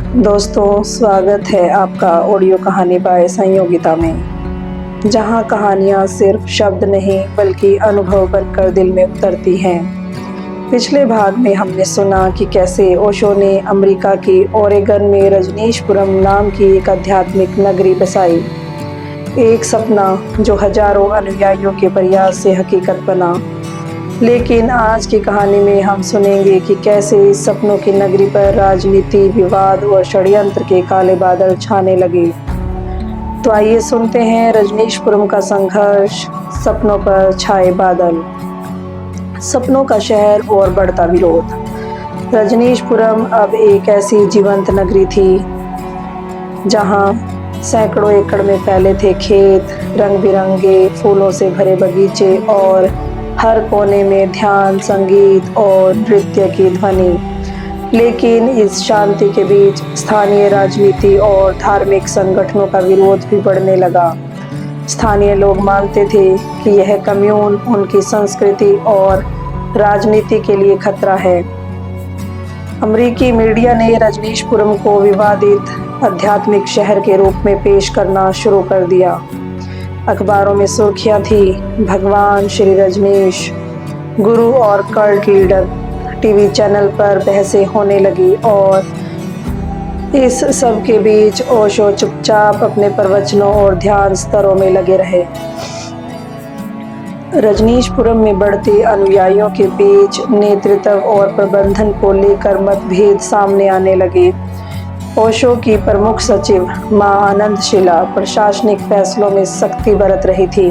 दोस्तों, स्वागत है आपका ऑडियो कहानी बाय संयोगिता में, जहां कहानियां सिर्फ शब्द नहीं बल्कि अनुभव बनकर दिल में उतरती हैं। पिछले भाग में हमने सुना कि कैसे ओशो ने अमेरिका की ओरेगन में रजनीशपुरम नाम की एक आध्यात्मिक नगरी बसाई। एक सपना जो हजारों अनुयायियों के प्रयास से हकीकत बना। लेकिन आज की कहानी में हम सुनेंगे कि कैसे इस सपनों की नगरी पर राजनीति, विवाद और षड्यंत्र के काले बादल छाने लगे। तो आइए सुनते हैं रजनीशपुरम का संघर्ष, सपनों पर छाए बादल, सपनों का शहर और बढ़ता विरोध। रजनीशपुरम अब एक ऐसी जीवंत नगरी थी जहां सैकड़ों एकड़ में फैले थे खेत, रंग बिरंगे फूलों से भरे बगीचे और हर कोने में ध्यान, संगीत और नृत्य की ध्वनि। लेकिन इस शांति के बीच स्थानीय राजनीति और धार्मिक संगठनों का विरोध भी बढ़ने लगा। स्थानीय लोग मानते थे कि यह कम्यून उनकी संस्कृति और राजनीति के लिए खतरा है। अमेरिकी मीडिया ने रजनीशपुरम को विवादित आध्यात्मिक शहर के रूप में पेश करना शुरू कर दिया। अखबारों में सुर्खियां थी, भगवान श्री रजनीश, गुरु और कल्ट लीडर। टीवी चैनल पर बहसें होने लगी और इस सब के बीच ओशो चुपचाप अपने प्रवचनों और ध्यान स्तरों में लगे रहे। रजनीशपुरम में बढ़ते अनुयायियों के बीच नेतृत्व और प्रबंधन को लेकर मतभेद सामने आने लगे। ओशो की प्रमुख सचिव मां आनंदशिला प्रशासनिक फैसलों में सख्ती बरत रही थी,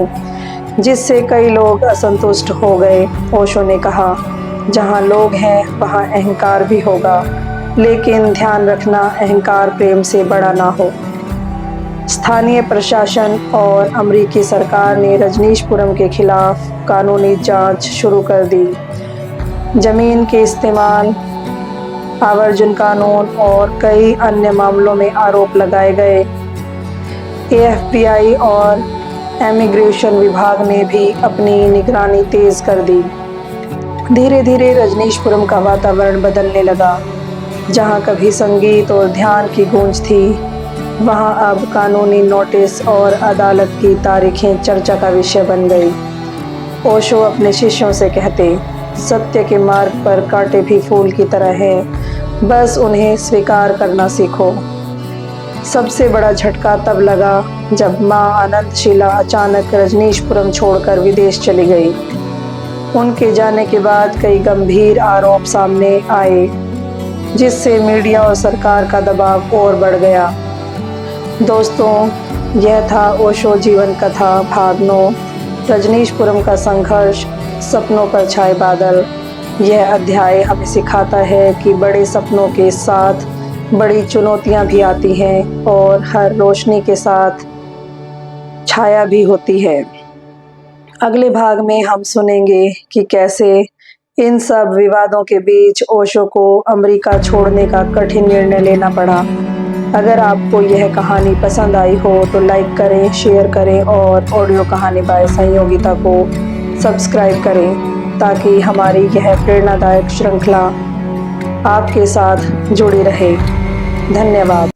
जिससे कई लोग असंतुष्ट हो गए। ओशो ने कहा, जहां लोग हैं वहां अहंकार भी होगा, लेकिन ध्यान रखना अहंकार प्रेम से बड़ा ना हो। स्थानीय प्रशासन और अमेरिकी सरकार ने रजनीशपुरम के खिलाफ कानूनी जांच शुरू कर दी। जमीन के इस्तेमाल, आवर्जन कानून और कई अन्य मामलों में आरोप लगाए गए। एफबीआई और इमिग्रेशन विभाग ने भी अपनी निगरानी तेज कर दी। धीरे धीरे रजनीशपुरम का वातावरण बदलने लगा। जहां कभी संगीत और ध्यान की गूंज थी, वहां अब कानूनी नोटिस और अदालत की तारीखें चर्चा का विषय बन गई। ओशो अपने शिष्यों से कहते, सत्य के मार्ग पर कांटे भी फूल की तरह हैं, बस उन्हें स्वीकार करना सीखो। सबसे बड़ा झटका तब लगा जब मां आनंदशिला अचानक रजनीशपुरम छोड़कर विदेश चली गई। उनके जाने के बाद कई गंभीर आरोप सामने आए, जिससे मीडिया और सरकार का दबाव और बढ़ गया। दोस्तों, यह था ओशो जीवन कथा भाग 9, रजनीशपुरम का संघर्ष, सपनों पर छाए बादल। यह अध्याय हमें सिखाता है कि बड़े सपनों के साथ बड़ी चुनौतियां भी आती हैं और हर रोशनी के साथ छाया भी होती है। अगले भाग में हम सुनेंगे कि कैसे इन सब विवादों के बीच ओशो को अमेरिका छोड़ने का कठिन निर्णय लेना पड़ा। अगर आपको यह कहानी पसंद आई हो तो लाइक करें, शेयर करें और ऑडियो कहानी बाय संयोगिता को सब्सक्राइब करें, ताकि हमारी यह प्रेरणादायक श्रृंखला आपके साथ जुड़ी रहे। धन्यवाद।